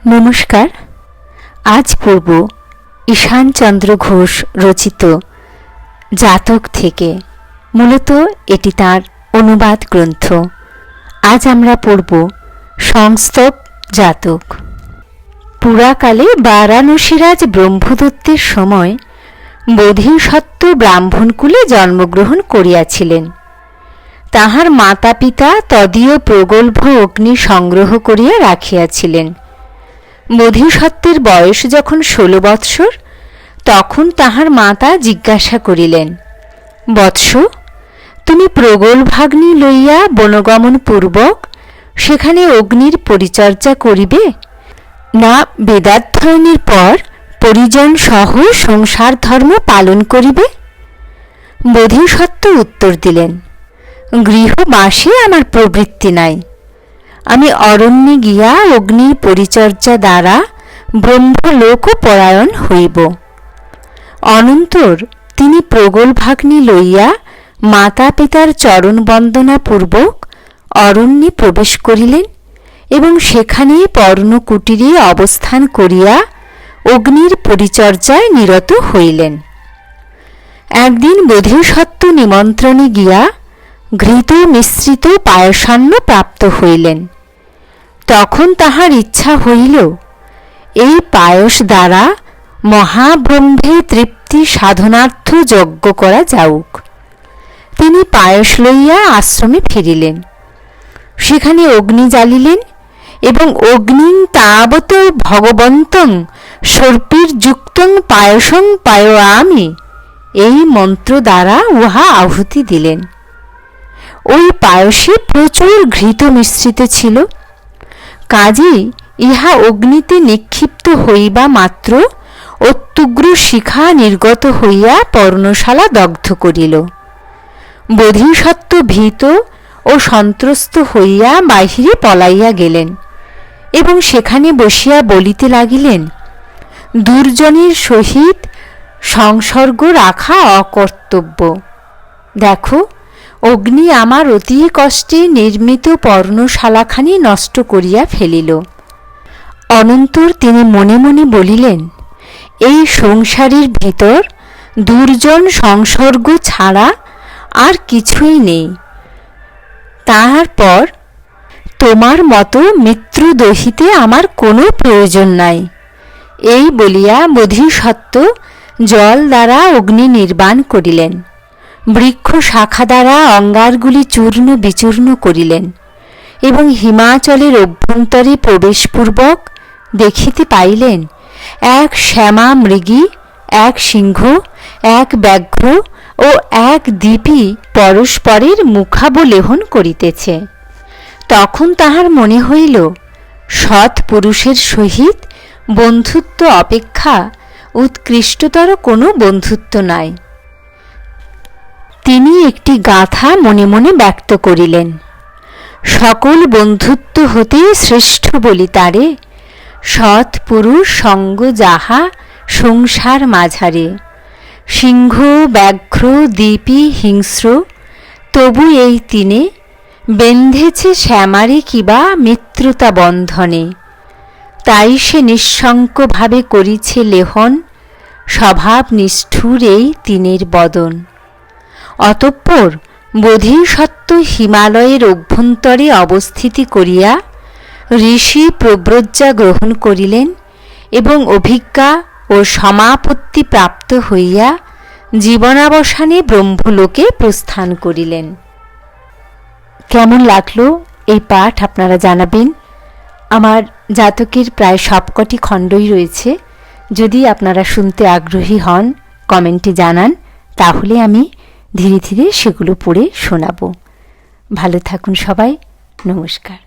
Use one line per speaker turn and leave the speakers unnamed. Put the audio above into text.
নমস্কার। আজ পড়ব ঈশানচন্দ্র ঘোষ রচিত জাতক থেকে। মূলত এটি তার অনুবাদ গ্রন্থ। আজ আমরা পড়ব সংস্তব জাতক। পুরাকালে বারাণসীরাজ ব্রহ্মদত্তের সময় বোধিসত্ত্ব ব্রাহ্মণকুলে জন্মগ্রহণ করিয়াছিলেন। তাহার মাতা পিতা তদীয় প্রগল্ভ অগ্নি সংগ্রহ করিয়া রাখিয়াছিলেন। বোধিসত্ত্বের বয়স যখন 16 বৎসর, তখন তাহার মাতা জিজ্ঞাসা করিলেন, বৎস, তুমি প্রগল্ভাগ্নি লইয়া বনগমন পূর্বক সেখানে অগ্নির পরিচর্যা করিবে, না বেদাধ্যয়নের পর পরিজন সহ সংসার ধর্ম পালন করিবে? বোধিসত্ত্ব উত্তর দিলেন, গৃহবাসে আমার প্রবৃত্তি নাই। আমি অরণ্যে গিয়া অগ্নির পরিচর্যা দ্বারা ব্রহ্মলোক পরায়ণ হইব। অনন্তর তিনি প্রগল্ভাগ্নি লইয়া মাতা পিতার চরণ বন্দনা পূর্বক অরণ্যে প্রবেশ করিলেন এবং সেখানে পর্ণকুটিরে অবস্থান করিয়া অগ্নির পরিচর্যায় নিরত হইলেন। একদিন বোধিসত্ত্ব নিমন্ত্রণে গিয়া ঘৃত মিশ্রিত পায়সান্ন প্রাপ্ত হইলেন। তখন তাহার ইচ্ছা হইল, এই পায়স দ্বারা মহাব্রহ্মে তৃপ্তি সাধনার্থ যজ্ঞ করা যাউক। তিনি পায়স লইয়া আশ্রমে ফিরিলেন। সেখানে অগ্নি জ্বালিলেন এবং অগ্নিং তাবত ভগবন্তং সর্পির্যুক্তং পায়সং পায়োয়ামি, এই মন্ত্র দ্বারা উহা আহুতি দিলেন। ওই পায়সে প্রচুর ঘৃত মিশ্রিত ছিল। কাজেই ইহা অগ্নিতে নিক্ষিপ্ত হইবা মাত্র অত্যুগ্র শিখা নির্গত হইয়া পর্ণশালা দগ্ধ করিল। বোধিসত্ত্ব ভীত ও সন্ত্রস্ত হইয়া বাহিরে পলাইয়া গেলেন এবং সেখানে বসিয়া বলিতে লাগিলেন, দুর্জনের সহিত সংসর্গ রাখা অকর্তব্য। দেখো, অগ্নি আমার অতি কষ্টে নির্মিত পর্ণশালাখানি নষ্ট করিয়া ফেলিল। অনন্তর তিনি মনে মনে বলিলেন, এই সংসারের ভিতর দুর্জন সংসর্গ ছাড়া আর কিছুই নেই। তারপর তোমার মতো মিত্র দহিতে আমার কোনো প্রয়োজন নাই। এই বলিয়া বোধিসত্ত্ব জল দ্বারা অগ্নি নির্বাণ করিলেন। বৃক্ষ শাখা দ্বারা অঙ্গারগুলি চূর্ণ বিচূর্ণ করিলেন এবং হিমাচলের অভ্যন্তরে প্রবেশপূর্বক দেখিতে পাইলেন, এক শ্যামা মৃগী, এক সিংহ, এক ব্যাঘ্র ও এক দ্বীপী পরস্পরের মুখাবলেহন করিতেছে। তখন তাহার মনে হইল, সৎ পুরুষের সহিত বন্ধুত্ব অপেক্ষা উৎকৃষ্টতর কোনো বন্ধুত্ব নাই। তিনি একটি গাথা মনে মনে ব্যক্ত করিলেন, সকল বন্ধুত্ব হতে শ্রেষ্ঠ বলি তারে, সৎ পুরুষ সঙ্গ যাহা সংসার মাঝারে। সিংহ ব্যাঘ্র দ্বীপী হিংস্র, তবু এই তিনে বেঁধেছে শ্যামারে কিবা মিত্রতা বন্ধনে। তাই সে নিঃশঙ্কভাবে করিছে লেহন, স্বভাব নিষ্ঠুর এই তিনের বদন। অতঃপর বোধিসত্ত্ব হিমালয়ের অভ্যন্তরে অবস্থিতি করিয়া ঋষি প্রব্রজ্জা গ্রহণ করিলেন এবং অভিজ্ঞা ও সমাপত্তি প্রাপ্ত হইয়া জীবনাবসানে ব্রহ্মলোকে প্রস্থান করিলেন। কেমন লাগলো এই পাঠ আপনারা জানাবেন। আমার জাতকের প্রায় সবকটি খণ্ডই রয়েছে। যদি আপনারা শুনতে আগ্রহী হন, কমেন্টে জানান, তাহলে আমি ধীরে ধীরে সেগুলো পড়ে শোনাবো। ভালো থাকুন সবাই। নমস্কার।